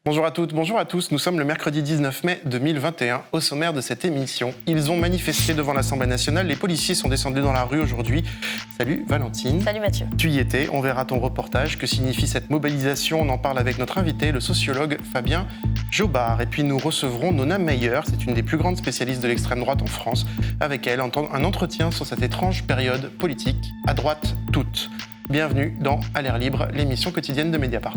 Bonjour à toutes, bonjour à tous. Nous sommes le mercredi 19 mai 2021. Au sommaire de cette émission, ils ont manifesté devant l'Assemblée nationale. Les policiers sont descendus dans la rue aujourd'hui. Salut Valentine. Salut Mathieu. Tu y étais, on verra ton reportage. Que signifie cette mobilisation? On en parle avec notre invité, le sociologue Fabien Jobard. Et puis nous recevrons Nona Meyer, c'est une des plus grandes spécialistes de l'extrême droite en France. Avec elle, un entretien sur cette étrange période politique, à droite toute. Bienvenue dans À l'air libre, l'émission quotidienne de Mediapart.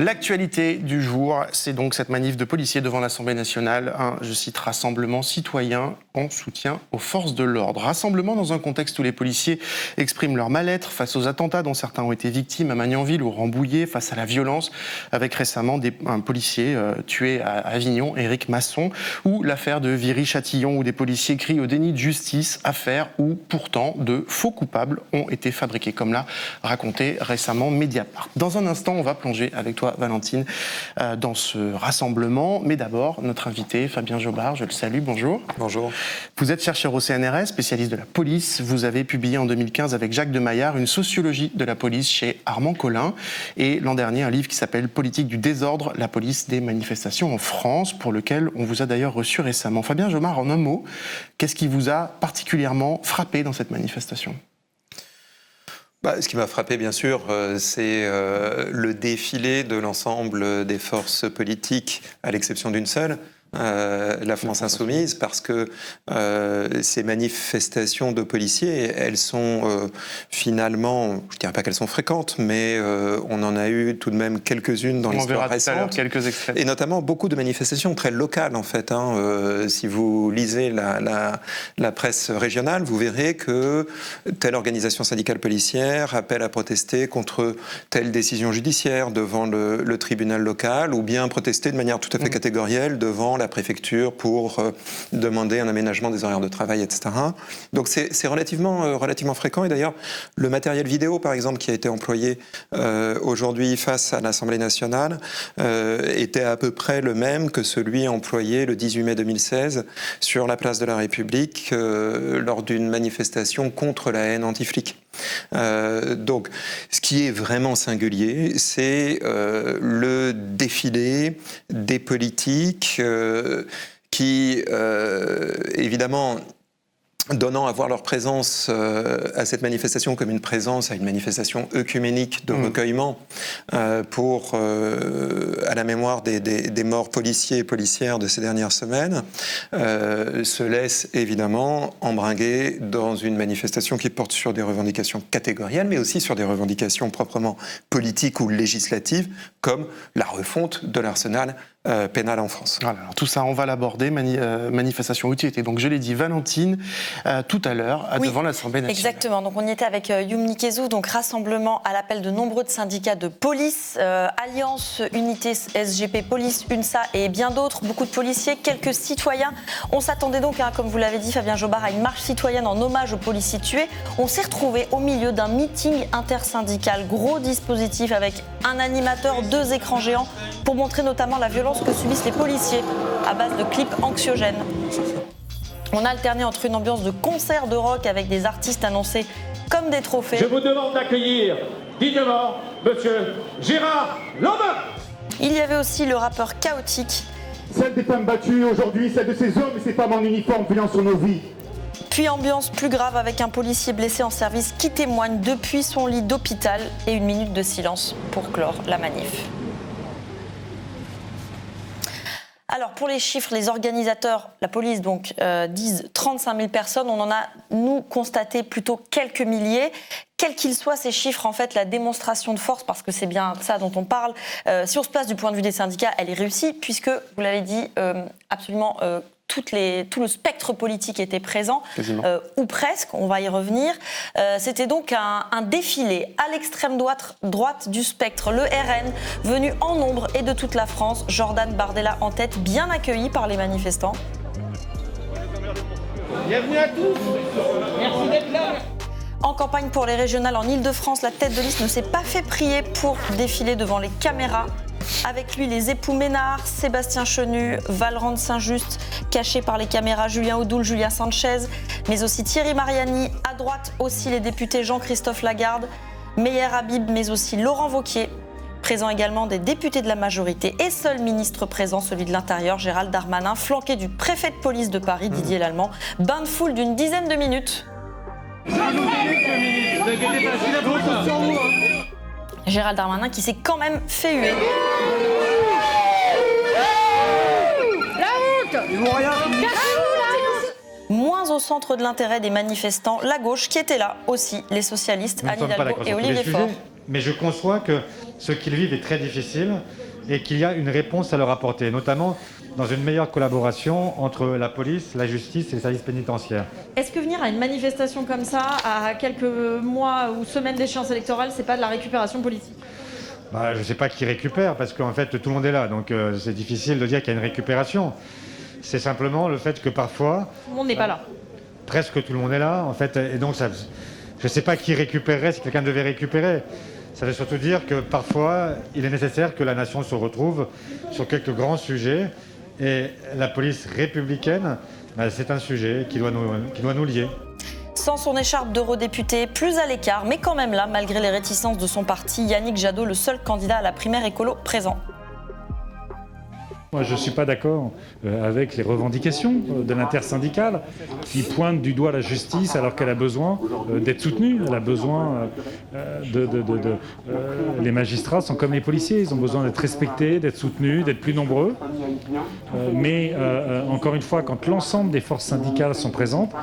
L'actualité du jour, c'est donc cette manif de policiers devant l'Assemblée nationale, je cite, rassemblement citoyen en soutien aux forces de l'ordre. Rassemblement dans un contexte où les policiers expriment leur mal-être face aux attentats dont certains ont été victimes à Magnanville ou Rambouillet, face à la violence, avec récemment un policier tué à Avignon, Éric Masson, ou l'affaire de Viry-Châtillon où des policiers crient au déni de justice, affaire où pourtant de faux coupables ont été fabriqués, comme l'a raconté récemment Mediapart. Dans un instant, on va plonger avec toi, Valentine, dans ce rassemblement. Mais d'abord, notre invité, Fabien Jobard, je le salue, bonjour. Bonjour. Vous êtes chercheur au CNRS, spécialiste de la police. Vous avez publié en 2015 avec Jacques de Maillard une sociologie de la police chez Armand Collin. Et l'an dernier, un livre qui s'appelle Politique du désordre, la police des manifestations en France, pour lequel on vous a d'ailleurs reçu récemment. Fabien Jobard, en un mot, qu'est-ce qui vous a particulièrement frappé dans cette manifestation ? Ce qui m'a frappé, bien sûr, c'est le défilé de l'ensemble des forces politiques, à l'exception d'une seule, la France Insoumise, parce que ces manifestations de policiers, elles sont finalement, je ne dirais pas qu'elles sont fréquentes, mais on en a eu tout de même quelques-unes dans l'histoire récente. Quelques extraits. Et notamment beaucoup de manifestations très locales, en fait. Si vous lisez la presse régionale, vous verrez que telle organisation syndicale policière appelle à protester contre telle décision judiciaire devant le tribunal local, ou bien protester de manière tout à fait catégorielle devant la préfecture pour demander un aménagement des horaires de travail, etc. Donc c'est relativement fréquent. Et d'ailleurs, le matériel vidéo, par exemple, qui a été employé aujourd'hui face à l'Assemblée nationale, était à peu près le même que celui employé le 18 mai 2016 sur la place de la République lors d'une manifestation contre la haine anti-flic. Donc, ce qui est vraiment singulier, c'est le défilé des politiques qui, évidemment, donnant à voir leur présence à cette manifestation comme une présence à une manifestation œcuménique de recueillement pour à la mémoire des morts policiers et policières de ces dernières semaines, se laisse évidemment embringuer dans une manifestation qui porte sur des revendications catégorielles, mais aussi sur des revendications proprement politiques ou législatives, comme la refonte de l'arsenal pénal en France. Voilà, alors tout ça, on va l'aborder. Manifestation où tu étais, donc je l'ai dit, Valentine, tout à l'heure, devant l'Assemblée nationale. Exactement, donc on y était avec Youm Nikezou, donc rassemblement à l'appel de nombreux syndicats de police, Alliance, Unité, SGP Police, UNSA et bien d'autres, beaucoup de policiers, quelques citoyens. On s'attendait donc, comme vous l'avez dit Fabien Jobard, à une marche citoyenne en hommage aux policiers tués. On s'est retrouvé au milieu d'un meeting intersyndical, gros dispositif avec un animateur, 2 écrans géants pour montrer notamment la violence que subissent les policiers à base de clips anxiogènes. On a alterné entre une ambiance de concert de rock avec des artistes annoncés comme des trophées. Je vous demande d'accueillir dignement Monsieur Gérard Lanvin. Il y avait aussi le rappeur Chaotique. Celle des femmes battues aujourd'hui, celle de ces hommes et ces femmes en uniforme veillant sur nos vies. Puis ambiance plus grave avec un policier blessé en service qui témoigne depuis son lit d'hôpital et une minute de silence pour clore la manif. Alors pour les chiffres, les organisateurs, la police donc disent 35 000 personnes. On en a, nous, constaté plutôt quelques milliers. Quels qu'ils soient ces chiffres, en fait, la démonstration de force, parce que c'est bien ça dont on parle, si on se place du point de vue des syndicats, elle est réussie, puisque, vous l'avez dit, absolument tout le spectre politique était présent, ou presque, on va y revenir. C'était donc un défilé à l'extrême droite du spectre, le RN, venu en nombre et de toute la France, Jordan Bardella en tête, bien accueilli par les manifestants. Bienvenue à tous, merci d'être là. En campagne pour les régionales en Ile-de-France, la tête de liste ne s'est pas fait prier pour défiler devant les caméras. Avec lui, les époux Ménard, Sébastien Chenu, Valrand Saint-Just, cachés par les caméras, Julien Audoul, Julien Sanchez, mais aussi Thierry Mariani, droite aussi, les députés Jean-Christophe Lagarde, Meyer Habib, mais aussi Laurent Wauquiez. Présents également des députés de la majorité et seul ministre présent, celui de l'Intérieur, Gérald Darmanin, flanqué du préfet de police de Paris, Didier Lallemand. Bain de foule d'une dizaine de minutes. Gérald Darmanin qui s'est quand même fait huer. Moins au centre de l'intérêt des manifestants, la gauche qui était là aussi, les socialistes, Anne Hidalgo et Olivier Faure. Mais je conçois que ce qu'ils vivent est très difficile et qu'il y a une réponse à leur apporter, notamment dans une meilleure collaboration entre la police, la justice et les services pénitentiaires. Est-ce que venir à une manifestation comme ça, à quelques mois ou semaines d'échéance électorale, c'est pas de la récupération politique ? Je ne sais pas qui récupère, parce qu'en fait tout le monde est là, donc c'est difficile de dire qu'il y a une récupération. C'est simplement le fait que parfois... Tout le monde n'est pas là. Presque tout le monde est là, en fait, et donc ça, je ne sais pas qui récupérerait si quelqu'un devait récupérer. Ça veut surtout dire que parfois, il est nécessaire que la nation se retrouve sur quelques grands sujets, et la police républicaine, c'est un sujet qui doit nous lier. Sans son écharpe d'eurodéputé, plus à l'écart, mais quand même là, malgré les réticences de son parti, Yannick Jadot, le seul candidat à la primaire écolo présent. Moi, je ne suis pas d'accord avec les revendications de l'intersyndicale qui pointent du doigt la justice alors qu'elle a besoin d'être soutenue. Elle a besoin les magistrats sont comme les policiers, ils ont besoin d'être respectés, d'être soutenus, d'être plus nombreux. Mais encore une fois, quand l'ensemble des forces syndicales sont présentes,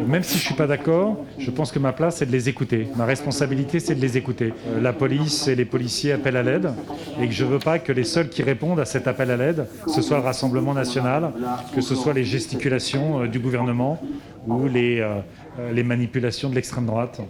même si je ne suis pas d'accord, je pense que ma place, c'est de les écouter. Ma responsabilité, c'est de les écouter. La police et les policiers appellent à l'aide et que je ne veux pas que les seuls qui répondent à cet appel à l'aide, que ce soit le Rassemblement national, que ce soit les gesticulations du gouvernement ou les manipulations de l'extrême droite.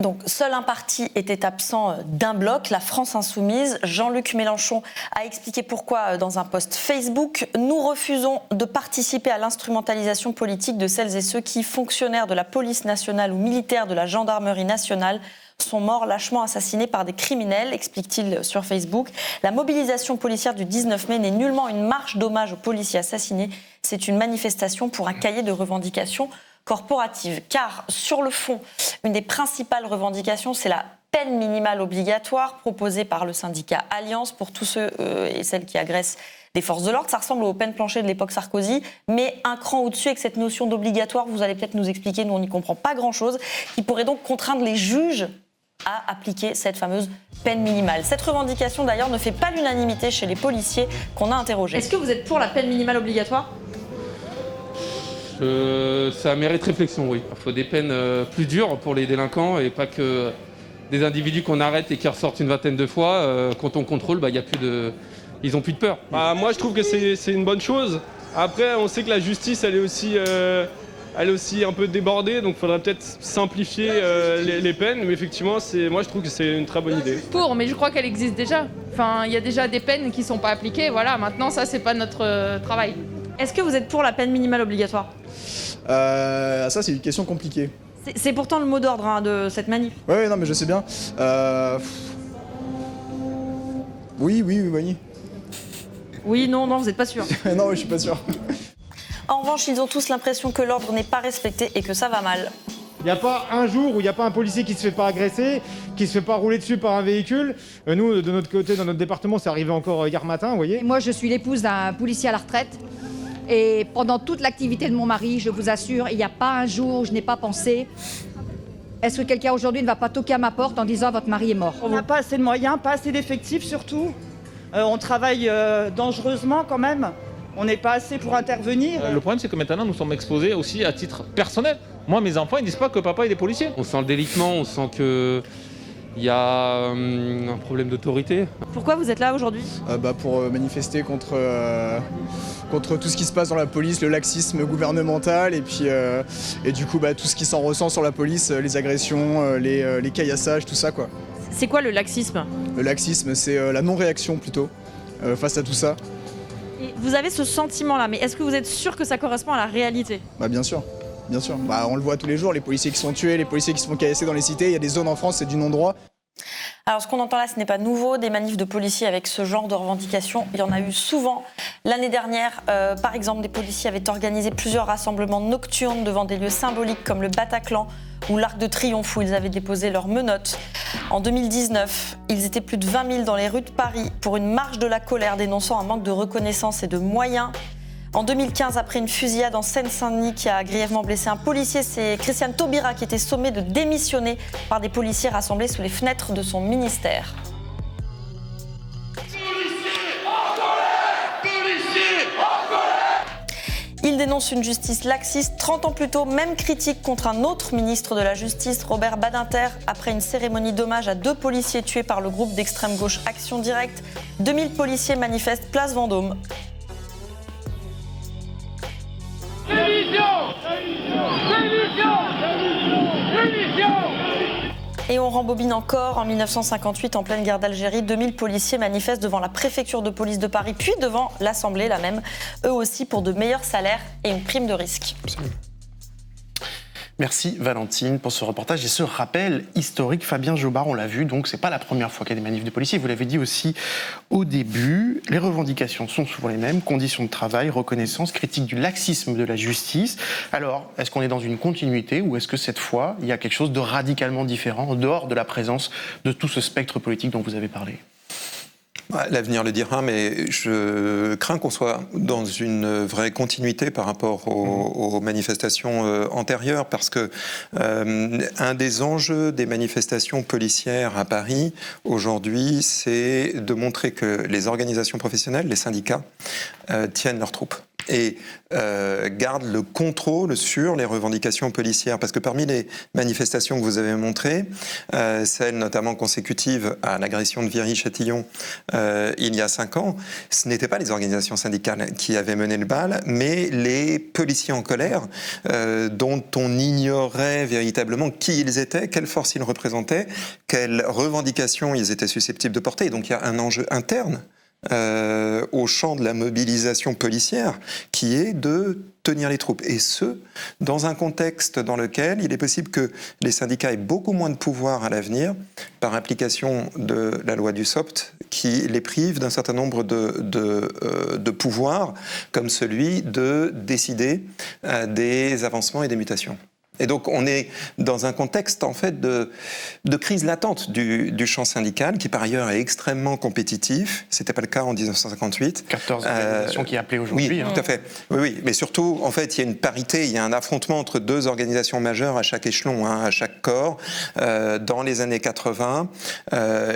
Donc, seul un parti était absent d'un bloc, la France Insoumise. Jean-Luc Mélenchon a expliqué pourquoi dans un post Facebook. Nous refusons de participer à l'instrumentalisation politique de celles et ceux qui, fonctionnaires de la police nationale ou militaires de la gendarmerie nationale, sont morts lâchement assassinés par des criminels, explique-t-il sur Facebook. La mobilisation policière du 19 mai n'est nullement une marche d'hommage aux policiers assassinés. C'est une manifestation pour un cahier de revendications corporatives. Car, sur le fond, une des principales revendications, c'est la peine minimale obligatoire proposée par le syndicat Alliance pour tous ceux et celles qui agressent des forces de l'ordre. Ça ressemble aux peines planchées de l'époque Sarkozy, mais un cran au-dessus avec cette notion d'obligatoire, vous allez peut-être nous expliquer, nous on n'y comprend pas grand-chose, qui pourrait donc contraindre les juges à appliquer cette fameuse peine minimale. Cette revendication d'ailleurs ne fait pas l'unanimité chez les policiers qu'on a interrogés. Est-ce que vous êtes pour la peine minimale obligatoire ? Ça mérite réflexion, oui. Il faut des peines plus dures pour les délinquants et pas que des individus qu'on arrête et qui ressortent une vingtaine de fois. Quand on contrôle, y a plus de... ils n'ont plus de peur. Moi, je trouve que c'est une bonne chose. Après, on sait que la justice, elle est aussi un peu débordée, donc il faudrait peut-être simplifier les peines. Mais effectivement, moi, je trouve que c'est une très bonne idée. Pour, mais je crois qu'elle existe déjà. Enfin, il y a déjà des peines qui ne sont pas appliquées. Voilà, maintenant, ça, c'est pas notre travail. Est-ce que vous êtes pour la peine minimale obligatoire ? Ça, c'est une question compliquée. C'est pourtant le mot d'ordre de cette manif. Oui, non, mais je sais bien. Oui. Oui, non, vous n'êtes pas sûr. Non, je suis pas sûr. En revanche, ils ont tous l'impression que l'ordre n'est pas respecté et que ça va mal. Il n'y a pas un jour où il n'y a pas un policier qui se fait pas agresser, qui se fait pas rouler dessus par un véhicule. Nous, de notre côté, dans notre département, c'est arrivé encore hier matin, vous voyez. Moi, je suis l'épouse d'un policier à la retraite. Et pendant toute l'activité de mon mari, je vous assure, il n'y a pas un jour où je n'ai pas pensé est-ce que quelqu'un aujourd'hui ne va pas toquer à ma porte en disant votre mari est mort ? On n'a pas assez de moyens, pas assez d'effectifs surtout. On travaille dangereusement quand même. On n'est pas assez pour intervenir. Le problème, c'est que maintenant, nous sommes exposés aussi à titre personnel. Moi, mes enfants, ils disent pas que papa, il est policier. On sent le délitement, on sent qu'il y a un problème d'autorité. Pourquoi vous êtes là aujourd'hui ? Pour manifester contre tout ce qui se passe dans la police, le laxisme gouvernemental et puis et du coup tout ce qui s'en ressent sur la police, les agressions, les caillassages, tout ça quoi. C'est quoi le laxisme ? Le laxisme, c'est la non-réaction plutôt face à tout ça. Et vous avez ce sentiment-là, mais est-ce que vous êtes sûr que ça correspond à la réalité ? Bien sûr. Bien sûr. On le voit tous les jours, les policiers qui sont tués, les policiers qui se font caillasser dans les cités. Il y a des zones en France, c'est du non-droit. Alors ce qu'on entend là, ce n'est pas nouveau. Des manifs de policiers avec ce genre de revendications, il y en a eu souvent. L'année dernière, par exemple, des policiers avaient organisé plusieurs rassemblements nocturnes devant des lieux symboliques comme le Bataclan ou l'Arc de Triomphe où ils avaient déposé leurs menottes. En 2019, ils étaient plus de 20 000 dans les rues de Paris pour une marche de la colère dénonçant un manque de reconnaissance et de moyens. En 2015, après une fusillade en Seine-Saint-Denis qui a grièvement blessé un policier, c'est Christiane Taubira qui était sommée de démissionner par des policiers rassemblés sous les fenêtres de son ministère. Il dénonce une justice laxiste. 30 ans plus tôt, même critique contre un autre ministre de la Justice, Robert Badinter, après une cérémonie d'hommage à 2 policiers tués par le groupe d'extrême gauche Action Directe. 2000 policiers manifestent place Vendôme. Et on rembobine encore. En 1958, en pleine guerre d'Algérie, 2000 policiers manifestent devant la préfecture de police de Paris, puis devant l'Assemblée, la même, eux aussi pour de meilleurs salaires et une prime de risque. Absolument. Merci Valentine pour ce reportage et ce rappel historique. Fabien Jobard, on l'a vu, donc c'est pas la première fois qu'il y a des manifs de policiers. Vous l'avez dit aussi au début, les revendications sont souvent les mêmes, conditions de travail, reconnaissance, critique du laxisme de la justice. Alors, est-ce qu'on est dans une continuité ou est-ce que cette fois, il y a quelque chose de radicalement différent en dehors de la présence de tout ce spectre politique dont vous avez parlé ? L'avenir le dira, mais je crains qu'on soit dans une vraie continuité par rapport aux manifestations antérieures, parce que un des enjeux des manifestations policières à Paris aujourd'hui, c'est de montrer que les organisations professionnelles, les syndicats, tiennent leurs troupes et gardent le contrôle sur les revendications policières. Parce que parmi les manifestations que vous avez montrées, celles notamment consécutives à l'agression de Viry-Châtillon il y a 5 ans, ce n'étaient pas les organisations syndicales qui avaient mené le bal, mais les policiers en colère, dont on ignorait véritablement qui ils étaient, quelle force ils représentaient, quelles revendications ils étaient susceptibles de porter. Donc il y a un enjeu interne au champ de la mobilisation policière qui est de tenir les troupes. Et ce, dans un contexte dans lequel il est possible que les syndicats aient beaucoup moins de pouvoir à l'avenir par application de la loi du SOPT qui les prive d'un certain nombre de pouvoirs comme celui de décider des avancements et des mutations. Et donc on est dans un contexte en fait de crise latente du champ syndical qui par ailleurs est extrêmement compétitif. C'était pas le cas en 1958. 14 organisations qui appelaient aujourd'hui. Oui, tout à fait. Oui, mais surtout en fait il y a une parité, il y a un affrontement entre 2 organisations majeures à chaque échelon, à chaque corps. Dans les années 80,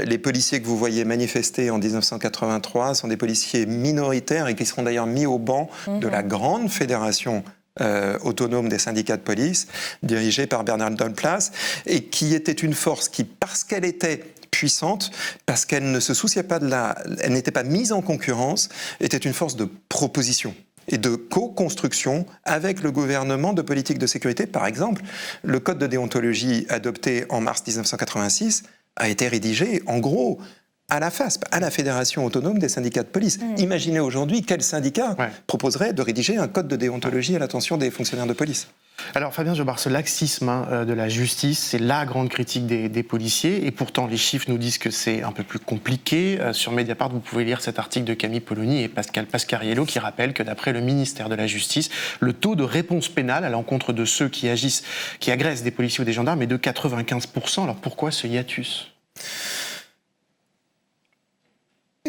les policiers que vous voyez manifester en 1983 sont des policiers minoritaires et qui seront d'ailleurs mis au banc de la grande fédération autonome des syndicats de police, dirigée par Bernard Delplace, et qui était une force qui, parce qu'elle était puissante, parce qu'elle ne se souciait pas elle n'était pas mise en concurrence, était une force de proposition et de co-construction avec le gouvernement de politique de sécurité. Par exemple, le code de déontologie adopté en mars 1986 a été rédigé, en gros, à la FASP, à la Fédération autonome des syndicats de police. Imaginez aujourd'hui quel syndicat proposerait de rédiger un code de déontologie à l'attention des fonctionnaires de police. Alors Fabien Jobard, ce laxisme de la justice, c'est la grande critique des policiers, et pourtant les chiffres nous disent que c'est un peu plus compliqué. Sur Mediapart, vous pouvez lire cet article de Camille Polony et Pascal Pascariello qui rappelle que d'après le ministère de la Justice, le taux de réponse pénale à l'encontre de ceux qui agressent des policiers ou des gendarmes est de 95%. Alors pourquoi ce hiatus ?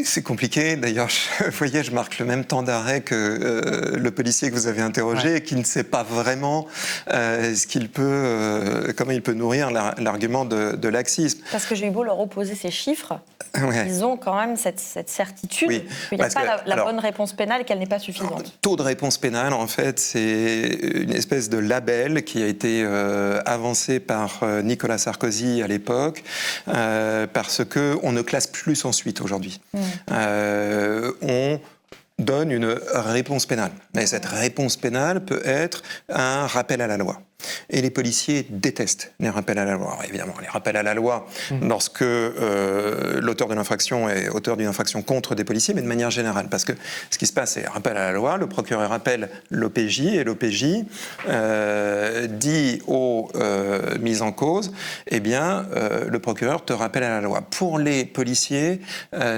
C'est compliqué. D'ailleurs, vous voyez, je marque le même temps d'arrêt que le policier que vous avez interrogé, qui ne sait pas vraiment comment il peut nourrir l'argument de laxisme. Parce que j'ai eu beau leur opposer ces chiffres, ils ont quand même cette certitude qu'il n'y a pas la bonne réponse pénale et qu'elle n'est pas suffisante. Le taux de réponse pénale, en fait, c'est une espèce de label qui a été avancé par Nicolas Sarkozy à l'époque, parce qu'on ne classe plus sans suite aujourd'hui. On donne une réponse pénale. Mais cette réponse pénale peut être un rappel à la loi. Et les policiers détestent les rappels à la loi. Alors, évidemment, les rappels à la loi, lorsque l'auteur de l'infraction est auteur d'une infraction contre des policiers, mais de manière générale. Parce que ce qui se passe, c'est rappel à la loi, le procureur appelle l'OPJ, et l'OPJ dit aux mises en cause, eh bien, le procureur te rappelle à la loi. Pour les policiers,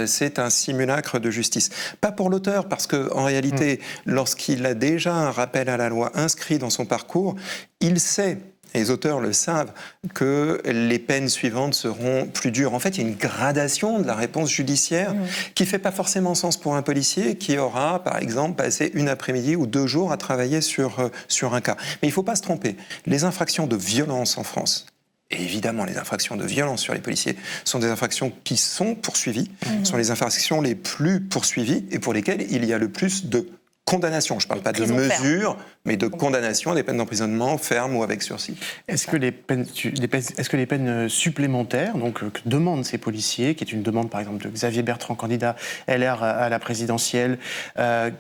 c'est un simulacre de justice. Pas pour l'auteur, parce qu'en réalité, lorsqu'il a déjà un rappel à la loi inscrit dans son parcours, il sait et les auteurs le savent, que les peines suivantes seront plus dures. En fait, il y a une gradation de la réponse judiciaire qui ne fait pas forcément sens pour un policier qui aura, par exemple, passé une après-midi ou 2 jours à travailler sur un cas. Mais il ne faut pas se tromper. Les infractions de violence en France, et évidemment, les infractions de violence sur les policiers sont des infractions qui sont poursuivies, sont les infractions les plus poursuivies et pour lesquelles il y a le plus de condamnation. Je ne parle pas de mesures, mais de condamnation, des peines d'emprisonnement fermes ou avec sursis. Est-ce que les peines supplémentaires, donc que demandent ces policiers, qui est une demande par exemple de Xavier Bertrand, candidat LR à la présidentielle,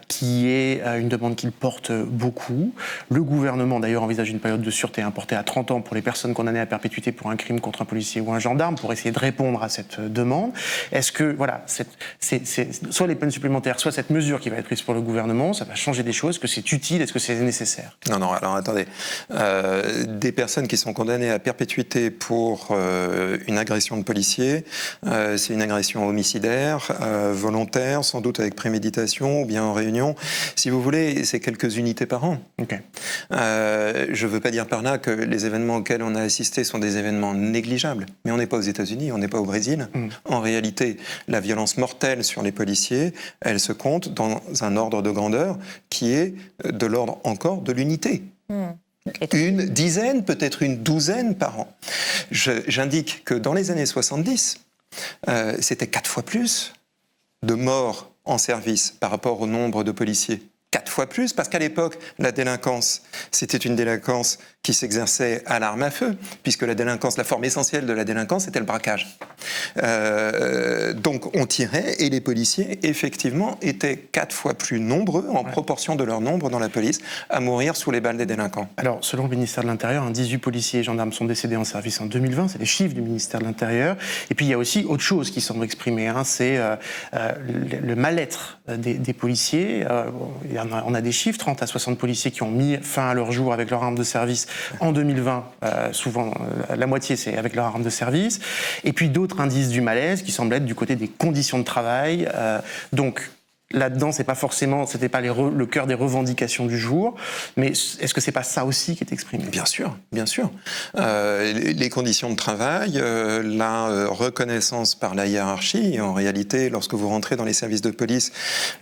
qui est une demande qu'il porte beaucoup. Le gouvernement d'ailleurs envisage une période de sûreté portée à 30 ans pour les personnes condamnées à perpétuité pour un crime contre un policier ou un gendarme, pour essayer de répondre à cette demande. Est-ce que, voilà, soit les peines supplémentaires, soit cette mesure qui va être prise pour le gouvernement, ça va changer des choses? Est-ce que c'est utile? Est-ce que c'est nécessaire? Non, alors attendez. Des personnes qui sont condamnées à perpétuité pour une agression de policier, c'est une agression homicidaire, volontaire, sans doute avec préméditation ou bien en réunion. Si vous voulez, c'est quelques unités par an. Okay. Je ne veux pas dire par là que les événements auxquels on a assisté sont des événements négligeables. Mais on n'est pas aux États-Unis, on n'est pas au Brésil. En réalité, la violence mortelle sur les policiers, elle se compte dans un ordre de grandeur qui est de l'ordre encore de l'unité. Une dizaine, peut-être une douzaine par an. J'indique que dans les années 70, c'était 4 fois plus de morts en service par rapport au nombre de policiers. 4 fois plus, parce qu'à l'époque, la délinquance, c'était une délinquance qui s'exerçait à l'arme à feu, puisque la délinquance, la forme essentielle de la délinquance, c'était le braquage. Donc on tirait, et les policiers, effectivement, étaient 4 fois plus nombreux, en proportion de leur nombre dans la police, à mourir sous les balles des délinquants. Alors, selon le ministère de l'Intérieur, 18 policiers et gendarmes sont décédés en service en 2020, c'est les chiffres du ministère de l'Intérieur. Et puis il y a aussi autre chose qui semble exprimer, c'est le mal-être des policiers. On a des chiffres, 30 à 60 policiers qui ont mis fin à leur jour avec leur arme de service en 2020. Souvent, la moitié, c'est avec leur arme de service. Et puis d'autres indices du malaise qui semblent être du côté des conditions de travail. Donc, là-dedans, c'était pas le cœur des revendications du jour, mais est-ce que c'est pas ça aussi qui est exprimé? Bien sûr, bien sûr. Les conditions de travail, la reconnaissance par la hiérarchie. En réalité, lorsque vous rentrez dans les services de police,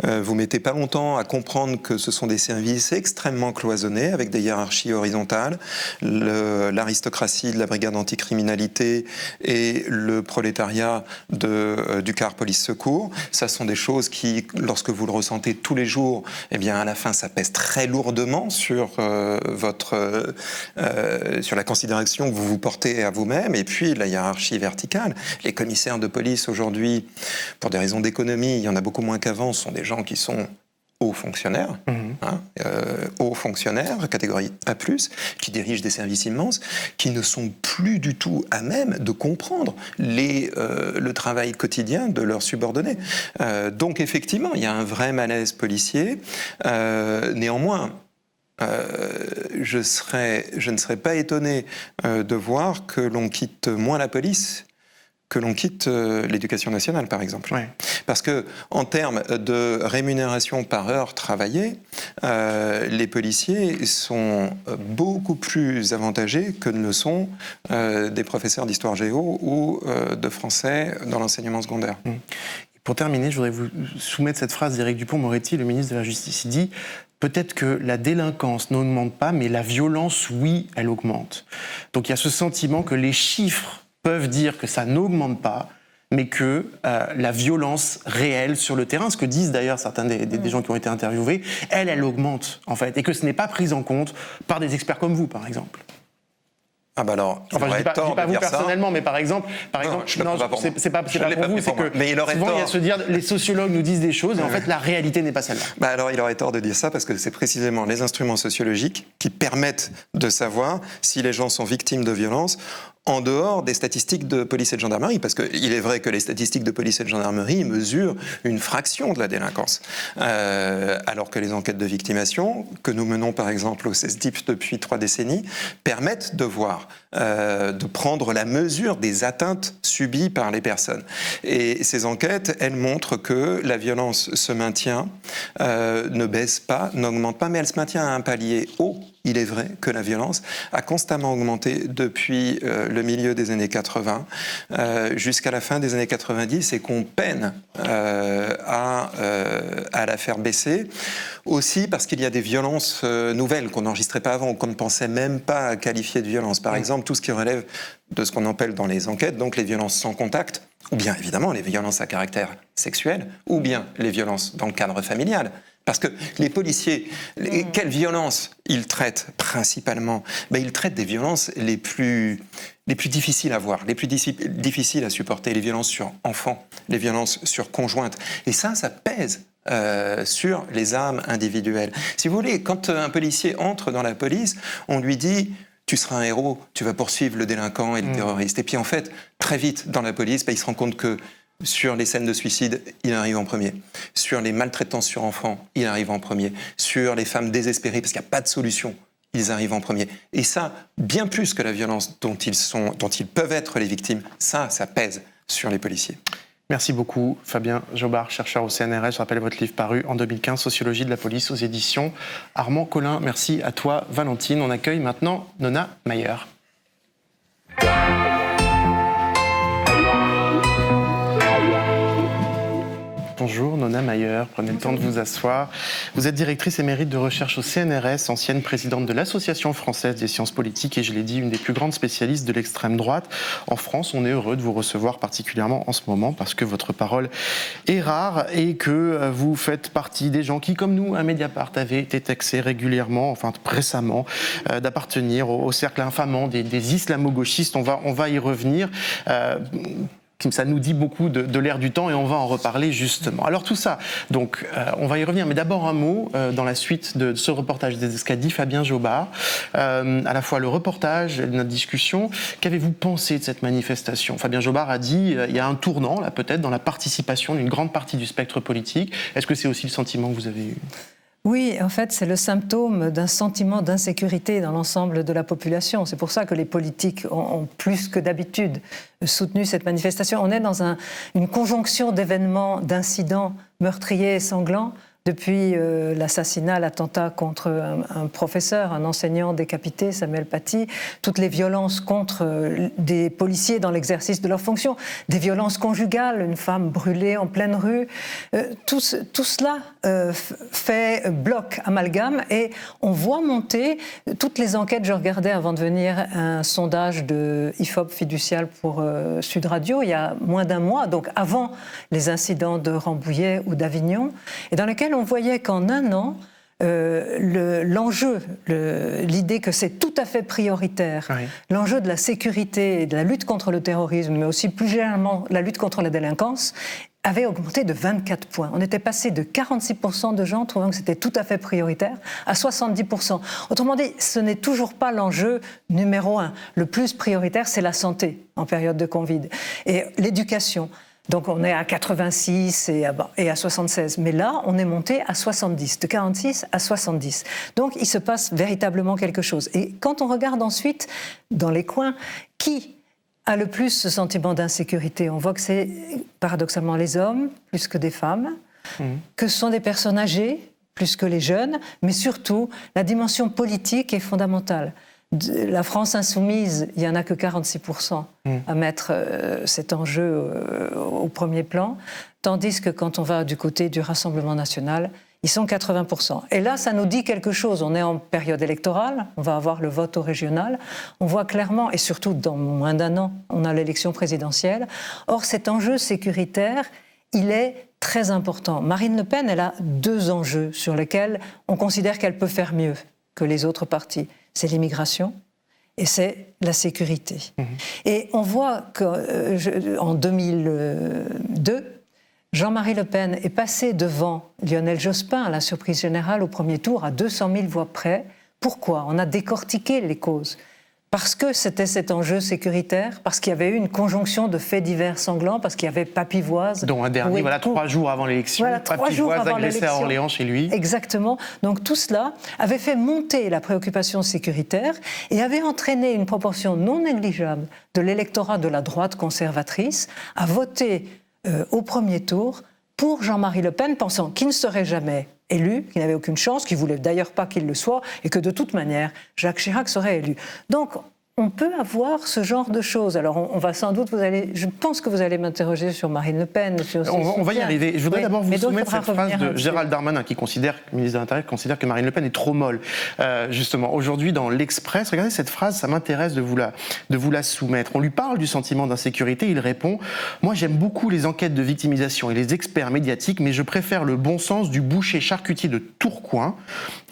vous mettez pas longtemps à comprendre que ce sont des services extrêmement cloisonnés, avec des hiérarchies horizontales. L'aristocratie de la brigade anticriminalité et le prolétariat du quart police-secours, ça sont des choses qui, lorsque vous le ressentez tous les jours, eh bien à la fin ça pèse très lourdement sur sur la considération que vous vous portez à vous-même, et puis la hiérarchie verticale. Les commissaires de police aujourd'hui, pour des raisons d'économie, il y en a beaucoup moins qu'avant, sont des gens qui sont hauts fonctionnaires, hauts fonctionnaires, catégorie A+, qui dirigent des services immenses, qui ne sont plus du tout à même de comprendre le travail quotidien de leurs subordonnés. Donc effectivement, il y a un vrai malaise policier. Néanmoins, je ne serais pas étonné de voir que l'on quitte moins la police que l'on quitte l'éducation nationale, par exemple. Ouais. Parce que, en termes de rémunération par heure travaillée, les policiers sont beaucoup plus avantagés que ne le sont des professeurs d'histoire géo ou de français dans l'enseignement secondaire. Pour terminer, je voudrais vous soumettre cette phrase d'Éric Dupond-Moretti, le ministre de la Justice. Il dit « Peut-être que la délinquance n'augmente pas, mais la violence, oui, elle augmente. » Donc il y a ce sentiment que les chiffres peuvent dire que ça n'augmente pas, mais que la violence réelle sur le terrain, ce que disent d'ailleurs certains des gens qui ont été interviewés, elle augmente, en fait, et que ce n'est pas pris en compte par des experts comme vous, par exemple. Ah bah alors, enfin, je ne dis pas vous personnellement, mais par exemple, c'est pas pour vous, c'est que souvent il y a se dire, les sociologues nous disent des choses, et en fait la réalité n'est pas celle-là. Bah alors il aurait tort de dire ça, parce que c'est précisément les instruments sociologiques qui permettent de savoir si les gens sont victimes de violences en dehors des statistiques de police et de gendarmerie, parce qu'il est vrai que les statistiques de police et de gendarmerie mesurent une fraction de la délinquance, alors que les enquêtes de victimation, que nous menons par exemple au CESDIP depuis 3 décennies, permettent de voir, de prendre la mesure des atteintes subies par les personnes. Et ces enquêtes, elles montrent que la violence se maintient, ne baisse pas, n'augmente pas, mais elle se maintient à un palier haut il est vrai que la violence a constamment augmenté depuis le milieu des années 80 jusqu'à la fin des années 90 et qu'on peine à la faire baisser. Aussi parce qu'il y a des violences nouvelles qu'on n'enregistrait pas avant, qu'on ne pensait même pas à qualifier de violence. Par exemple, tout ce qui relève de ce qu'on appelle dans les enquêtes, donc les violences sans contact, ou bien évidemment les violences à caractère sexuel, ou bien les violences dans le cadre familial. Parce que les policiers, quelles violences ils traitent principalement ? Ils traitent des violences les plus difficiles à voir, les plus difficiles à supporter, les violences sur enfants, les violences sur conjointes. Et ça pèse sur les armes individuelles. Si vous voulez, quand un policier entre dans la police, on lui dit « tu seras un héros, tu vas poursuivre le délinquant et le terroriste ». Et puis en fait, très vite dans la police, il se rend compte que sur les scènes de suicide, il arrive en premier. Sur les maltraitances sur enfants, il arrive en premier. Sur les femmes désespérées parce qu'il n'y a pas de solution, ils arrivent en premier. Et ça, bien plus que la violence dont ils peuvent être les victimes, ça pèse sur les policiers. Merci beaucoup, Fabien Jobard, chercheur au CNRS. Je rappelle votre livre paru en 2015, Sociologie de la police aux éditions Armand Collin. Merci à toi, Valentine. On accueille maintenant Nona Mayer. Bonjour, Nona Mayer, prenez le temps de vous asseoir. Vous êtes directrice émérite de recherche au CNRS, ancienne présidente de l'Association française des sciences politiques et, je l'ai dit, une des plus grandes spécialistes de l'extrême droite. En France, on est heureux de vous recevoir particulièrement en ce moment parce que votre parole est rare et que vous faites partie des gens qui, comme nous, à Mediapart, avaient été taxés régulièrement, enfin récemment, d'appartenir au cercle infamant des islamo-gauchistes. On va y revenir. Ça nous dit beaucoup de l'ère du temps et on va en reparler justement. Alors tout ça, donc on va y revenir, mais d'abord un mot dans la suite de ce reportage de ce qu'a dit Fabien Jobard, à la fois le reportage et notre discussion. Qu'avez-vous pensé de cette manifestation ? Fabien Jobard a dit il y a un tournant là peut-être dans la participation d'une grande partie du spectre politique. Est-ce que c'est aussi le sentiment que vous avez eu ? Oui, en fait, c'est le symptôme d'un sentiment d'insécurité dans l'ensemble de la population. C'est pour ça que les politiques ont plus que d'habitude soutenu cette manifestation. On est dans une conjonction d'événements, d'incidents meurtriers et sanglants depuis l'assassinat, l'attentat contre un professeur, un enseignant décapité, Samuel Paty, toutes les violences contre des policiers dans l'exercice de leurs fonctions, des violences conjugales, une femme brûlée en pleine rue, tout cela fait bloc, amalgame, et on voit monter toutes les enquêtes. Je regardais avant de venir un sondage de IFOP Fiducial pour Sud Radio, il y a moins d'un mois, donc avant les incidents de Rambouillet ou d'Avignon, et dans lequel on voyait qu'en un an, l'enjeu, l'idée que c'est tout à fait prioritaire, oui. L'enjeu de la sécurité et de la lutte contre le terrorisme, mais aussi plus généralement la lutte contre la délinquance, avait augmenté de 24 points. On était passé de 46% de gens trouvant que c'était tout à fait prioritaire à 70%. Autrement dit, ce n'est toujours pas l'enjeu numéro 1. Le plus prioritaire, c'est la santé en période de Covid et l'éducation. Donc on est à 86 et à 76. Mais là, on est monté à 70, de 46 à 70. Donc il se passe véritablement quelque chose. Et quand on regarde ensuite dans les coins, qui a le plus ce sentiment d'insécurité ? On voit que c'est paradoxalement les hommes, plus que des femmes, que ce sont des personnes âgées, plus que les jeunes, mais surtout la dimension politique est fondamentale. La France insoumise, il n'y en a que 46% à mettre cet enjeu au premier plan, tandis que quand on va du côté du Rassemblement national, ils sont 80%. Et là, ça nous dit quelque chose. On est en période électorale, on va avoir le vote au régional. On voit clairement, et surtout dans moins d'un an, on a l'élection présidentielle. Or, cet enjeu sécuritaire, il est très important. Marine Le Pen, elle a deux enjeux sur lesquels on considère qu'elle peut faire mieux que les autres partis. C'est l'immigration et c'est la sécurité. Et on voit qu'en 2002, Jean-Marie Le Pen est passé devant Lionel Jospin à la surprise générale au premier tour à 200 000 voix près. Pourquoi ? On a décortiqué les causes. Parce que c'était cet enjeu sécuritaire, parce qu'il y avait eu une conjonction de faits divers sanglants, parce qu'il y avait Papivoise... Dont un dernier, 3 jours avant l'élection, Papivoise agressé à Orléans chez lui. Exactement. Donc tout cela avait fait monter la préoccupation sécuritaire et avait entraîné une proportion non négligeable de l'électorat de la droite conservatrice à voter au premier tour pour Jean-Marie Le Pen, pensant qu'il ne serait jamais élu, qu'il n'avait aucune chance, qu'il ne voulait d'ailleurs pas qu'il le soit, et que de toute manière, Jacques Chirac serait élu. Donc, on peut avoir ce genre de choses. Alors, on va sans doute, je pense que vous allez m'interroger sur Marine Le Pen. On va y arriver. Je voudrais d'abord vous soumettre cette phrase de Gérald Darmanin, ministre de l'Intérieur, qui considère que Marine Le Pen est trop molle. Justement, aujourd'hui, dans l'Express, regardez cette phrase, ça m'intéresse de vous la soumettre. On lui parle du sentiment d'insécurité, il répond « Moi, j'aime beaucoup les enquêtes de victimisation et les experts médiatiques, mais je préfère le bon sens du boucher charcutier de Tourcoing.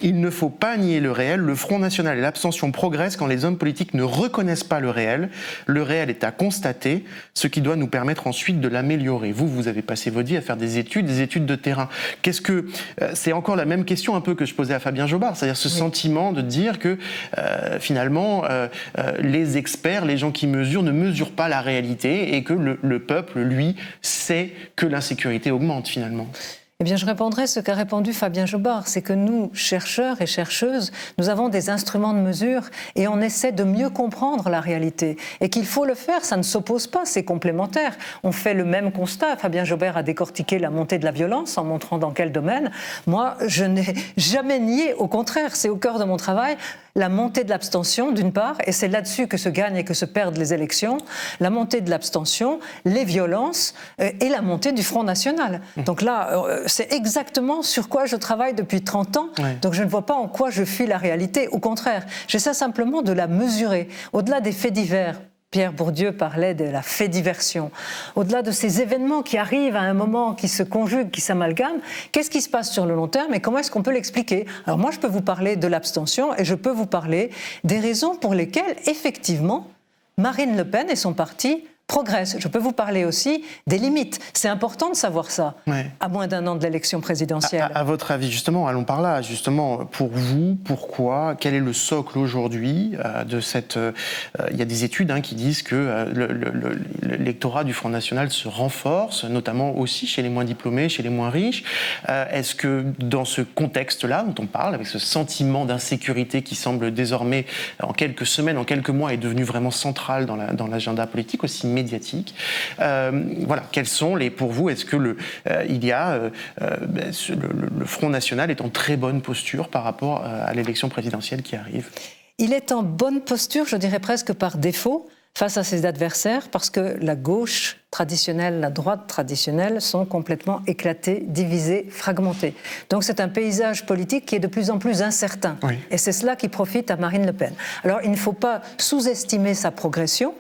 Il ne faut pas nier le réel. Le Front National et l'abstention progressent quand les hommes politiques ne reconnaissent pas le réel. Le réel est à constater, ce qui doit nous permettre ensuite de l'améliorer. » Vous avez passé votre vie à faire des études de terrain. C'est encore la même question un peu que je posais à Fabien Jobard, c'est-à-dire ce sentiment de dire que finalement les experts, les gens qui mesurent, ne mesurent pas la réalité et que le peuple, lui, sait que l'insécurité augmente finalement. Eh bien, je répondrai ce qu'a répondu Fabien Jobard, c'est que nous, chercheurs et chercheuses, nous avons des instruments de mesure et on essaie de mieux comprendre la réalité. Et qu'il faut le faire, ça ne s'oppose pas, c'est complémentaire. On fait le même constat. Fabien Jobard a décortiqué la montée de la violence en montrant dans quel domaine. Moi, je n'ai jamais nié, au contraire, c'est au cœur de mon travail, la montée de l'abstention, d'une part, et c'est là-dessus que se gagnent et que se perdent les élections, la montée de l'abstention, les violences et la montée du Front National. Donc là, c'est exactement sur quoi je travaille depuis 30 ans, donc je ne vois pas en quoi je fuis la réalité. Au contraire, j'essaie simplement de la mesurer. Au-delà des faits divers, Pierre Bourdieu parlait de la fait-diversion. Au-delà de ces événements qui arrivent à un moment, qui se conjuguent, qui s'amalgament, qu'est-ce qui se passe sur le long terme et comment est-ce qu'on peut l'expliquer? Alors moi, je peux vous parler de l'abstention et je peux vous parler des raisons pour lesquelles, effectivement, Marine Le Pen et son parti progresse. Je peux vous parler aussi des limites. C'est important de savoir ça, à moins d'un an de l'élection présidentielle. À votre avis, justement, allons par là. Justement, pour vous, pourquoi? Quel est le socle aujourd'hui de cette... Il y a des études qui disent que l'électorat du Front National se renforce, notamment aussi chez les moins diplômés, chez les moins riches. Est-ce que dans ce contexte-là, dont on parle, avec ce sentiment d'insécurité qui semble désormais, en quelques semaines, en quelques mois, est devenu vraiment central dans l'agenda politique, aussi médiatique. Voilà, quels sont les... Pour vous, est-ce que le Front National est en très bonne posture par rapport à l'élection présidentielle qui arrive? Il est en bonne posture, je dirais presque par défaut, face à ses adversaires, parce que la gauche traditionnelle, la droite traditionnelle sont complètement éclatées, divisées, fragmentées. Donc c'est un paysage politique qui est de plus en plus incertain. Oui. Et c'est cela qui profite à Marine Le Pen. Alors il ne faut pas sous-estimer sa progression.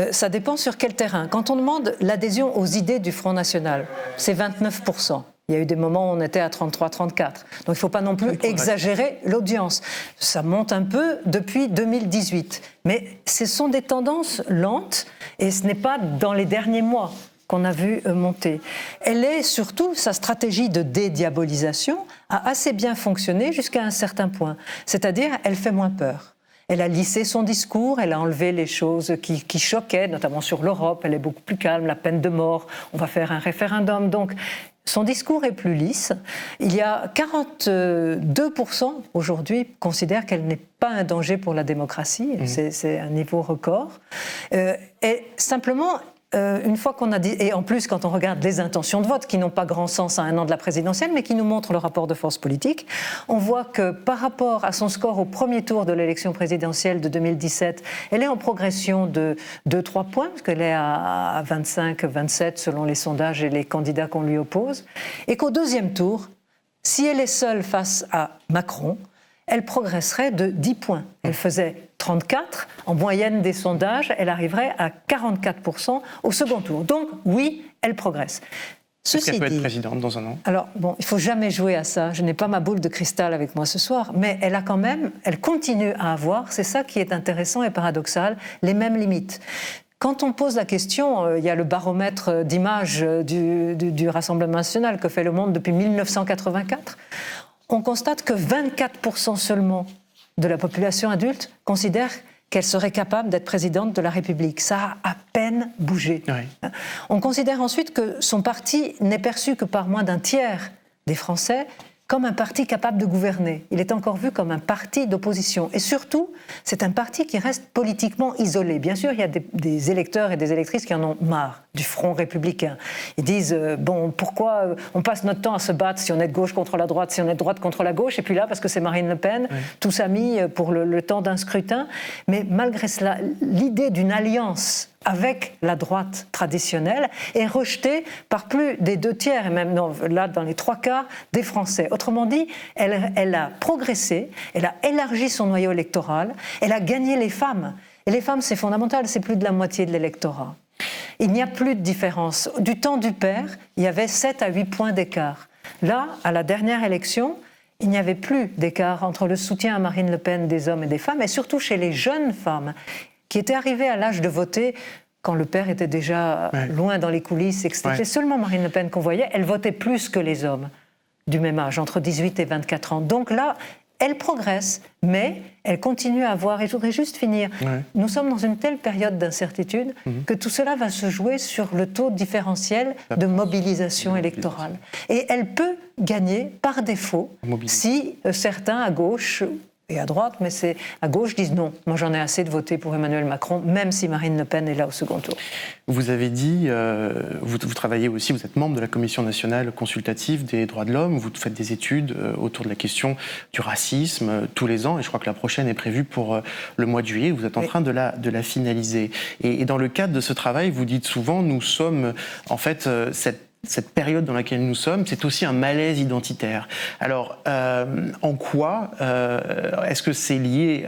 Ça dépend sur quel terrain. Quand on demande l'adhésion aux idées du Front National, c'est 29%. Il y a eu des moments où on était à 33-34. Donc il ne faut pas non plus exagérer l'audience. Ça monte un peu depuis 2018. Mais ce sont des tendances lentes et ce n'est pas dans les derniers mois qu'on a vu monter. Elle est surtout, sa stratégie de dédiabolisation a assez bien fonctionné jusqu'à un certain point. C'est-à-dire, elle fait moins peur. Elle a lissé son discours, elle a enlevé les choses qui choquaient, notamment sur l'Europe. Elle est beaucoup plus calme, la peine de mort, on va faire un référendum. Donc, son discours est plus lisse. Il y a 42% aujourd'hui qui considèrent qu'elle n'est pas un danger pour la démocratie. C'est un niveau record. Et simplement... une fois qu'on a dit, et en plus quand on regarde les intentions de vote qui n'ont pas grand sens à un an de la présidentielle mais qui nous montrent le rapport de force politique, on voit que par rapport à son score au premier tour de l'élection présidentielle de 2017, elle est en progression de 2-3 points, parce qu'elle est à 25-27 selon les sondages et les candidats qu'on lui oppose, et qu'au deuxième tour, si elle est seule face à Macron, elle progresserait de 10 points. Elle faisait 34, en moyenne des sondages, elle arriverait à 44% au second tour. Donc, oui, elle progresse. Est-ce qu'elle peut être présidente dans un an? Alors, bon, il ne faut jamais jouer à ça. Je n'ai pas ma boule de cristal avec moi ce soir, mais elle a quand même, elle continue à avoir, c'est ça qui est intéressant et paradoxal, les mêmes limites. Quand on pose la question, il y a le baromètre d'image du Rassemblement national que fait Le Monde depuis 1984, on constate que 24% seulement de la population adulte considère qu'elle serait capable d'être présidente de la République. Ça a à peine bougé. Oui. On considère ensuite que son parti n'est perçu que par moins d'un tiers des Français comme un parti capable de gouverner. Il est encore vu comme un parti d'opposition. Et surtout, c'est un parti qui reste politiquement isolé. Bien sûr, il y a des électeurs et des électrices qui en ont marre du Front républicain. Ils disent, pourquoi on passe notre temps à se battre si on est de gauche contre la droite, si on est de droite contre la gauche, et puis là, parce que c'est Marine Le Pen, tout ça mis pour le temps d'un scrutin. Mais malgré cela, l'idée d'une alliance avec la droite traditionnelle est rejetée par plus des 2/3, et même là dans les 3/4 des Français. Autrement dit, elle a progressé, elle a élargi son noyau électoral, elle a gagné les femmes. Et les femmes, c'est fondamental, c'est plus de la moitié de l'électorat. Il n'y a plus de différence. Du temps du père, il y avait 7 à 8 points d'écart. Là, à la dernière élection, il n'y avait plus d'écart entre le soutien à Marine Le Pen des hommes et des femmes, et surtout chez les jeunes femmes qui étaient arrivées à l'âge de voter quand le père était déjà loin dans les coulisses et que c'était seulement Marine Le Pen qu'on voyait. Elle votait plus que les hommes du même âge, entre 18 et 24 ans. Donc là, elle progresse, mais elle continue à avoir, et je voudrais juste finir, nous sommes dans une telle période d'incertitude que tout cela va se jouer sur le taux différentiel de mobilisation électorale. Et elle peut gagner par défaut si certains à gauche et à droite, mais c'est à gauche, disent non, moi j'en ai assez de voter pour Emmanuel Macron, même si Marine Le Pen est là au second tour. Vous avez dit, vous travaillez aussi, vous êtes membre de la Commission nationale consultative des droits de l'homme, vous faites des études autour de la question du racisme tous les ans, et je crois que la prochaine est prévue pour le mois de juillet, vous êtes en train de la finaliser. Et dans le cadre de ce travail, vous dites souvent, nous sommes en fait cette période dans laquelle nous sommes, c'est aussi un malaise identitaire. Alors, en quoi est-ce que c'est lié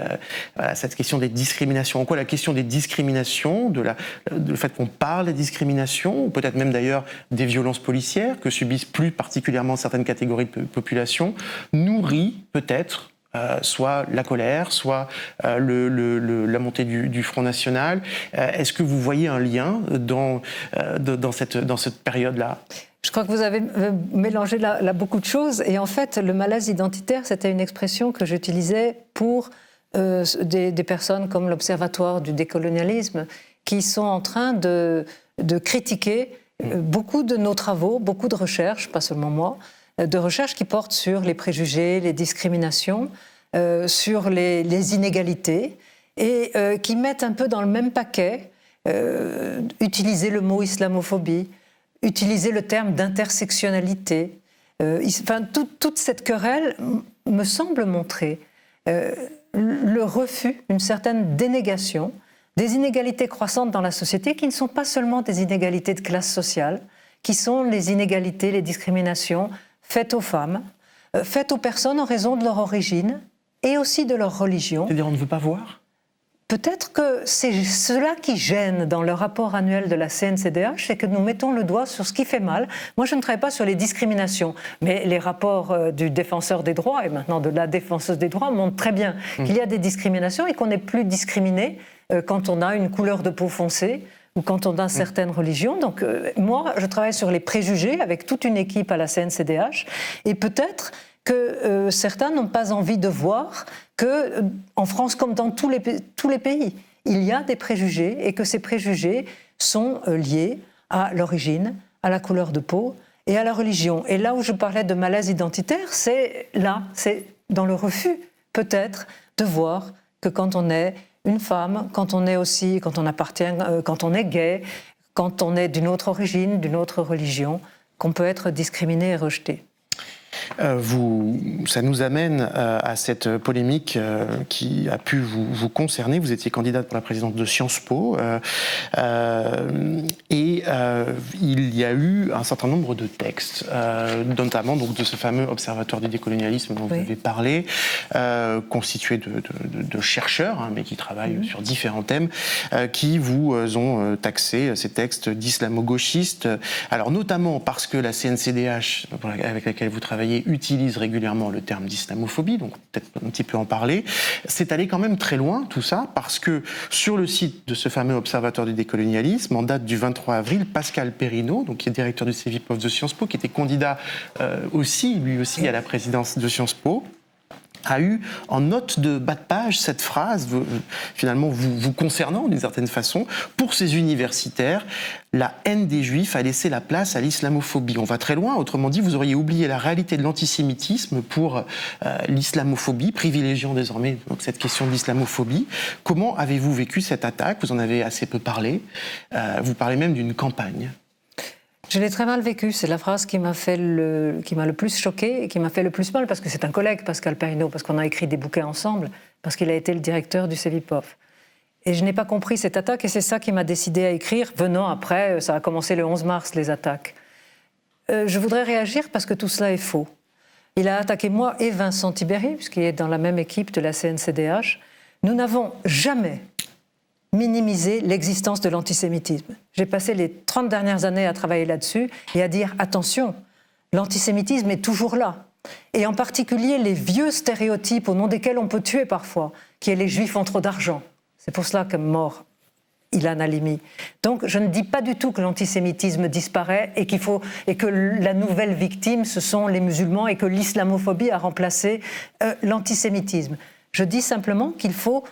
à cette question des discriminations ? En quoi la question des discriminations, le fait qu'on parle des discriminations, ou peut-être même d'ailleurs des violences policières que subissent plus particulièrement certaines catégories de population, nourrit peut-être soit la colère, soit la montée du Front National. Est-ce que vous voyez un lien dans cette période-là ? Je crois que vous avez mélangé là beaucoup de choses. Et en fait, le malaise identitaire, c'était une expression que j'utilisais pour des personnes comme l'Observatoire du décolonialisme, qui sont en train de critiquer beaucoup de nos travaux, beaucoup de recherches, pas seulement moi, de recherches qui portent sur les préjugés, les discriminations, sur les inégalités, et qui mettent un peu dans le même paquet utiliser le mot islamophobie, utiliser le terme d'intersectionnalité. Toute cette querelle me semble montrer le refus, une certaine dénégation des inégalités croissantes dans la société, qui ne sont pas seulement des inégalités de classe sociale, qui sont les inégalités, les discriminations faites aux femmes, faites aux personnes en raison de leur origine et aussi de leur religion. C'est-à-dire on ne veut pas voir ? Peut-être que c'est cela qui gêne dans le rapport annuel de la CNCDH, c'est que nous mettons le doigt sur ce qui fait mal. Moi, je ne travaille pas sur les discriminations, mais les rapports du défenseur des droits et maintenant de la défenseuse des droits montrent très bien qu'il y a des discriminations et qu'on n'est plus discriminé quand on a une couleur de peau foncée ou quand on a certaines religions. Donc moi, je travaille sur les préjugés avec toute une équipe à la CNCDH, et peut-être que certains n'ont pas envie de voir qu'en France, comme dans tous les pays, il y a des préjugés, et que ces préjugés sont liés à l'origine, à la couleur de peau et à la religion. Et là où je parlais de malaise identitaire, c'est dans le refus, peut-être, de voir que quand on est une femme, quand on est gay, quand on est d'une autre origine, d'une autre religion, qu'on peut être discriminé et rejeté. Ça nous amène à cette polémique qui a pu vous concerner. Vous étiez candidate pour la présidence de Sciences Po et il y a eu un certain nombre de textes, notamment donc, de ce fameux observatoire du décolonialisme dont vous avez parlé, constitué de chercheurs, mais qui travaillent sur différents thèmes, qui vous ont taxé ces textes d'islamo-gauchistes. Alors notamment parce que la CNCDH, avec laquelle vous travaillez, utilise régulièrement le terme d'islamophobie, donc peut-être un petit peu en parler. C'est allé quand même très loin, tout ça, parce que sur le site de ce fameux observatoire du décolonialisme, en date du 23 avril, Pascal Perrineau, donc qui est directeur du CEVIPOF de Sciences Po, qui était candidat lui aussi à la présidence de Sciences Po, a eu en note de bas de page cette phrase, finalement vous concernant d'une certaine façon, pour ces universitaires, la haine des Juifs a laissé la place à l'islamophobie. On va très loin, autrement dit, vous auriez oublié la réalité de l'antisémitisme pour l'islamophobie, privilégiant désormais donc, cette question de l'islamophobie. Comment avez-vous vécu cette attaque? Vous en avez assez peu parlé. Vous parlez même d'une campagne. Je l'ai très mal vécu, c'est la phrase qui m'a le plus choquée et qui m'a fait le plus mal, parce que c'est un collègue, Pascal Perrineau, parce qu'on a écrit des bouquins ensemble, parce qu'il a été le directeur du Cevipof. Et je n'ai pas compris cette attaque, et c'est ça qui m'a décidé à écrire, venant après, ça a commencé le 11 mars, les attaques. Je voudrais réagir parce que tout cela est faux. Il a attaqué moi et Vincent Tibéri, puisqu'il est dans la même équipe de la CNCDH. Nous n'avons jamais minimiser l'existence de l'antisémitisme. J'ai passé les 30 dernières années à travailler là-dessus et à dire attention, l'antisémitisme est toujours là. Et en particulier les vieux stéréotypes au nom desquels on peut tuer parfois, qui est les Juifs ont trop d'argent. C'est pour cela que mort Ilan Halimi. Donc je ne dis pas du tout que l'antisémitisme disparaît et que la nouvelle victime ce sont les musulmans et que l'islamophobie a remplacé l'antisémitisme. Je dis simplement qu'il faut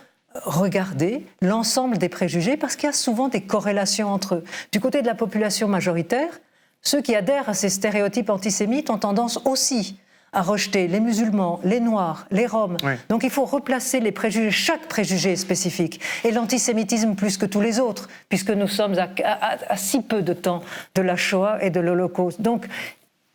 regarder l'ensemble des préjugés parce qu'il y a souvent des corrélations entre eux. Du côté de la population majoritaire, ceux qui adhèrent à ces stéréotypes antisémites ont tendance aussi à rejeter les musulmans, les noirs, les roms. Oui. Donc il faut replacer les préjugés, chaque préjugé est spécifique. Et l'antisémitisme plus que tous les autres, puisque nous sommes à si peu de temps de la Shoah et de l'Holocauste. Donc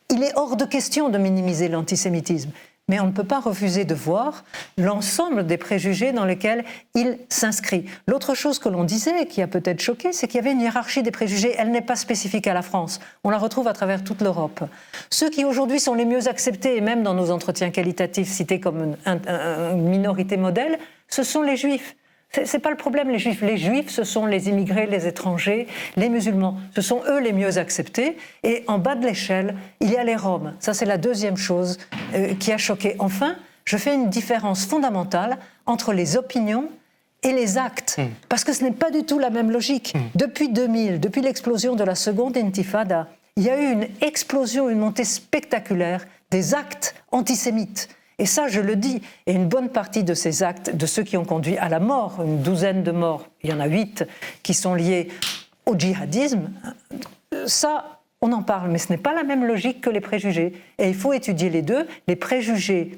il est hors de question de minimiser l'antisémitisme. Mais on ne peut pas refuser de voir l'ensemble des préjugés dans lesquels il s'inscrit. L'autre chose que l'on disait, qui a peut-être choqué, c'est qu'il y avait une hiérarchie des préjugés. Elle n'est pas spécifique à la France. On la retrouve à travers toute l'Europe. Ceux qui aujourd'hui sont les mieux acceptés, et même dans nos entretiens qualitatifs cités comme une minorité modèle, ce sont les Juifs. C'est pas le problème, les Juifs. Les Juifs, ce sont les immigrés, les étrangers, les musulmans. Ce sont eux les mieux acceptés. Et en bas de l'échelle, il y a les Roms. Ça, c'est la deuxième chose qui a choqué. Enfin, je fais une différence fondamentale entre les opinions et les actes. Parce que ce n'est pas du tout la même logique. Depuis 2000, depuis l'explosion de la seconde intifada, il y a eu une explosion, une montée spectaculaire des actes antisémites. Et ça, je le dis, et une bonne partie de ces actes, de ceux qui ont conduit à la mort, une douzaine de morts, il y en a 8 qui sont liés au djihadisme, ça, on en parle, mais ce n'est pas la même logique que les préjugés. Et il faut étudier les deux. Les préjugés,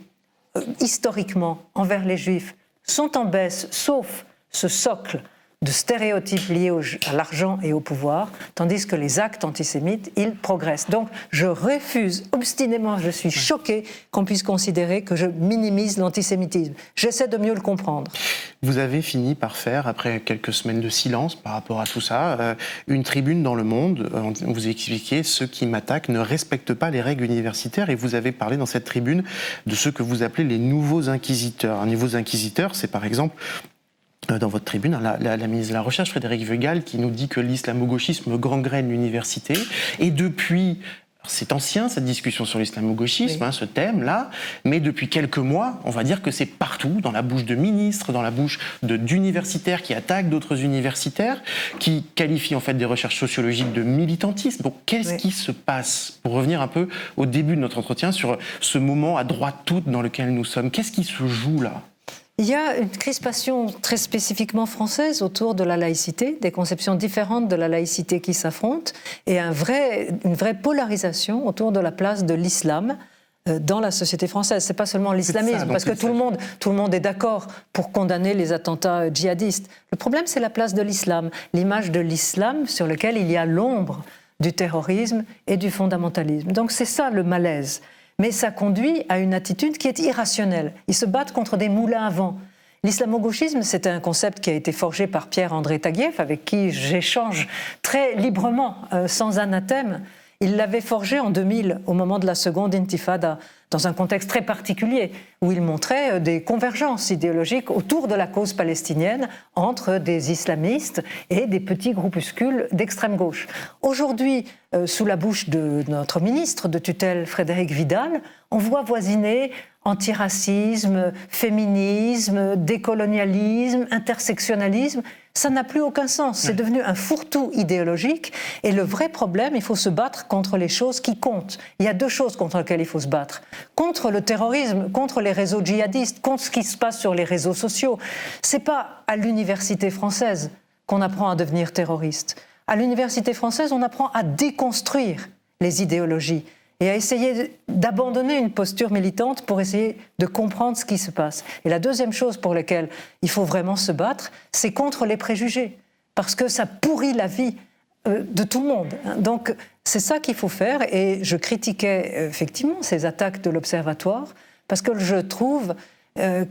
historiquement, envers les Juifs, sont en baisse, sauf ce socle de stéréotypes liés à l'argent et au pouvoir, tandis que les actes antisémites, ils progressent. Donc, je refuse obstinément, je suis choquée qu'on puisse considérer que je minimise l'antisémitisme. J'essaie de mieux le comprendre. Vous avez fini par faire, après quelques semaines de silence par rapport à tout ça, une tribune dans Le Monde. Vous expliquez « Ceux qui m'attaquent ne respectent pas les règles universitaires » et vous avez parlé dans cette tribune de ceux que vous appelez les nouveaux inquisiteurs. Un nouveau inquisiteur, c'est par exemple... dans votre tribune, la ministre de la Recherche, Frédérique Weigal, qui nous dit que l'islamo-gauchisme gangrène l'université. Et depuis, c'est ancien cette discussion sur l'islamo-gauchisme, oui. Ce thème-là, mais depuis quelques mois, on va dire que c'est partout, dans la bouche de ministres, dans la bouche d'universitaires qui attaquent d'autres universitaires, qui qualifient en fait des recherches sociologiques de militantisme. Donc qu'est-ce qui se passe? Pour revenir un peu au début de notre entretien sur ce moment à droite toute dans lequel nous sommes, qu'est-ce qui se joue là? Il y a une crispation très spécifiquement française autour de la laïcité, des conceptions différentes de la laïcité qui s'affrontent, et une vraie polarisation autour de la place de l'islam dans la société française. C'est pas seulement l'islamisme, parce que tout le monde est d'accord pour condamner les attentats djihadistes. Le problème, c'est la place de l'islam, l'image de l'islam sur lequel il y a l'ombre du terrorisme et du fondamentalisme. Donc c'est ça le malaise. Mais ça conduit à une attitude qui est irrationnelle. Ils se battent contre des moulins à vent. L'islamo-gauchisme, c'est un concept qui a été forgé par Pierre-André Taguieff, avec qui j'échange très librement, sans anathème. Il l'avait forgé en 2000, au moment de la seconde intifada, dans un contexte très particulier, où il montrait des convergences idéologiques autour de la cause palestinienne entre des islamistes et des petits groupuscules d'extrême gauche. Aujourd'hui, sous la bouche de notre ministre de tutelle, Frédérique Vidal, on voit voisiner antiracisme, féminisme, décolonialisme, intersectionnalisme. Ça n'a plus aucun sens. C'est devenu un fourre-tout idéologique. Et le vrai problème, il faut se battre contre les choses qui comptent. Il y a deux choses contre lesquelles il faut se battre. contre le terrorisme, contre les réseaux djihadistes, contre ce qui se passe sur les réseaux sociaux. C'est pas à l'université française qu'on apprend à devenir terroriste. À l'université française, on apprend à déconstruire les idéologies et à essayer d'abandonner une posture militante pour essayer de comprendre ce qui se passe. Et la deuxième chose pour laquelle il faut vraiment se battre, c'est contre les préjugés, parce que ça pourrit la vie de tout le monde. Donc c'est ça qu'il faut faire, et je critiquais effectivement ces attaques de l'Observatoire, parce que je trouve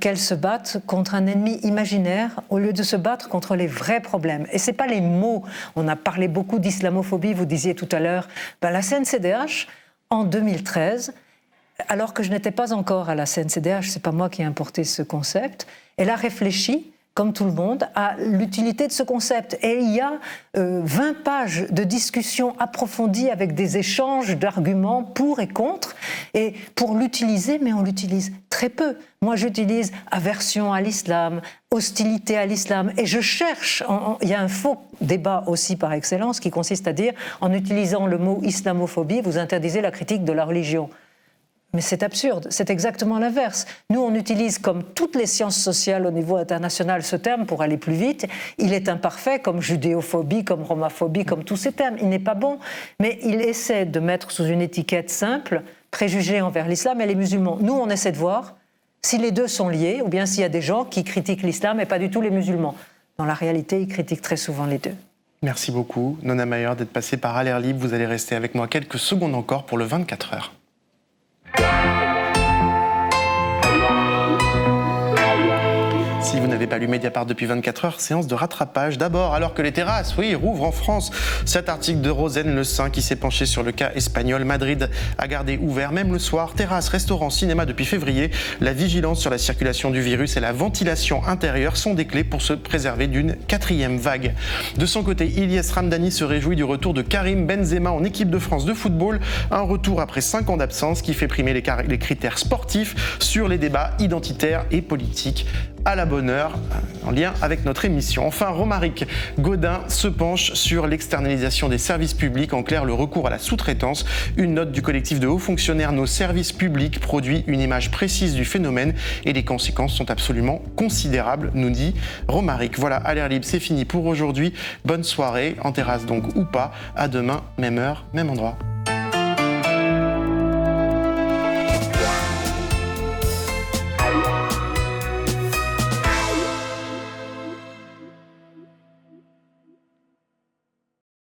qu'elles se battent contre un ennemi imaginaire au lieu de se battre contre les vrais problèmes. Et ce n'est pas les mots. On a parlé beaucoup d'islamophobie, vous disiez tout à l'heure. La CNCDH, en 2013, alors que je n'étais pas encore à la CNCDH, ce n'est pas moi qui ai importé ce concept, elle a réfléchi, comme tout le monde, à l'utilité de ce concept. Et il y a 20 pages de discussion approfondie avec des échanges d'arguments pour et contre. Et pour l'utiliser, mais on l'utilise très peu. Moi, j'utilise aversion à l'islam, hostilité à l'islam. Et je cherche, il y a un faux débat aussi par excellence qui consiste à dire, en utilisant le mot islamophobie, vous interdisez la critique de la religion. Mais c'est absurde, c'est exactement l'inverse. Nous, on utilise, comme toutes les sciences sociales au niveau international, ce terme pour aller plus vite. Il est imparfait, comme judéophobie, comme romaphobie, comme tous ces termes. Il n'est pas bon, mais il essaie de mettre sous une étiquette simple préjugés envers l'islam et les musulmans. Nous, on essaie de voir si les deux sont liés, ou bien s'il y a des gens qui critiquent l'islam et pas du tout les musulmans. Dans la réalité, ils critiquent très souvent les deux. Merci beaucoup, Nona Mayer, d'être passée par À l'air libre. Vous allez rester avec moi quelques secondes encore pour le 24 heures. Si vous n'avez pas lu Mediapart depuis 24 heures, séance de rattrapage. D'abord, alors que les terrasses, rouvrent en France. Cet article de Rosen Le Saint qui s'est penché sur le cas espagnol. Madrid a gardé ouvert, même le soir. Terrasses, restaurants, cinéma depuis février. La vigilance sur la circulation du virus et la ventilation intérieure sont des clés pour se préserver d'une 4e vague. De son côté, Ilyes Ramdani se réjouit du retour de Karim Benzema en équipe de France de football. Un retour après 5 ans d'absence qui fait primer les critères sportifs sur les débats identitaires et politiques. À la bonne heure, en lien avec notre émission. Enfin, Romaric Gaudin se penche sur l'externalisation des services publics, en clair le recours à la sous-traitance. Une note du collectif de hauts fonctionnaires Nos services publics produit une image précise du phénomène et les conséquences sont absolument considérables, nous dit Romaric. Voilà, À l'air libre, c'est fini pour aujourd'hui. Bonne soirée, en terrasse donc ou pas. À demain, même heure, même endroit.